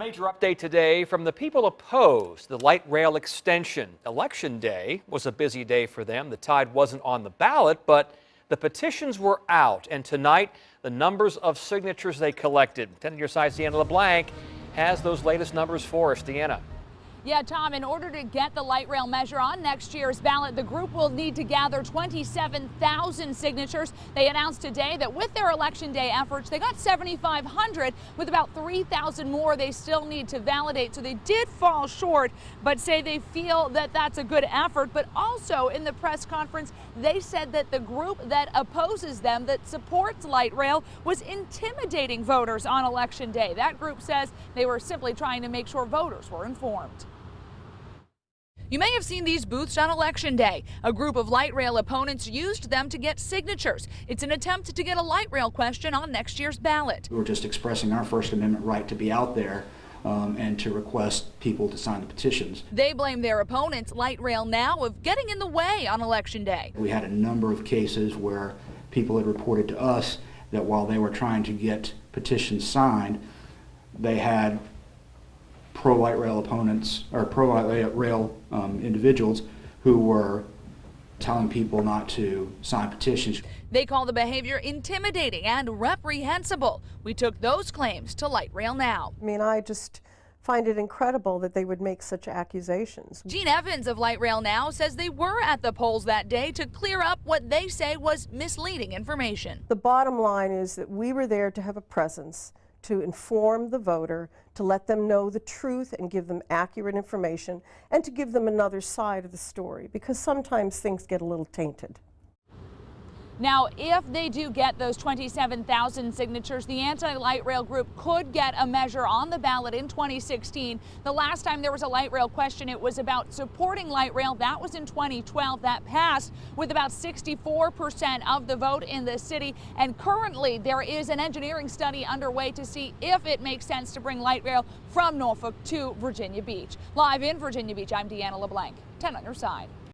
Major update today from the people opposed to the light rail extension. Election day was a busy day for them. The tide wasn't on the ballot, but the petitions were out. And tonight, the numbers of signatures they collected. 10 on your side, Deanna LeBlanc has those latest numbers for us. Deanna. Yeah, Tom, in order to get the light rail measure on next year's ballot, the group will need to gather 27,000 signatures. They announced today that with their election day efforts, they got 7,500 with about 3,000 more they still need to validate. So they did fall short, but say they feel that that's a good effort. But also in the press conference, they said that the group that opposes them, that supports light rail, was intimidating voters on election day. That group says they were simply trying to make sure voters were informed. You may have seen these booths on Election Day. A group of light rail opponents used them to get signatures. It's an attempt to get a light rail question on next year's ballot. We're just expressing our First Amendment right to be out there and to request people to sign the petitions. They blame their opponents, Light Rail Now, of getting in the way on Election Day. We had a number of cases where people had reported to us that while they were trying to get petitions signed, they had pro-light rail opponents or pro-light rail individuals who were telling people not to sign petitions. They call the behavior intimidating and reprehensible. We took those claims to Light Rail Now. I mean, I just find it incredible that they would make such accusations. Gene Evans of Light Rail Now says they were at the polls that day to clear up what they say was misleading information. The bottom line is that we were there to have a presence, to inform the voter, to let them know the truth and give them accurate information, and to give them another side of the story, because sometimes things get a little tainted. Now, if they do get those 27,000 signatures, the anti-light rail group could get a measure on the ballot in 2016. The last time there was a light rail question, it was about supporting light rail. That was in 2012. That passed with about 64% of the vote in the city. And currently, there is an engineering study underway to see if it makes sense to bring light rail from Norfolk to Virginia Beach. Live in Virginia Beach, I'm Deanna LeBlanc. 10 on your side.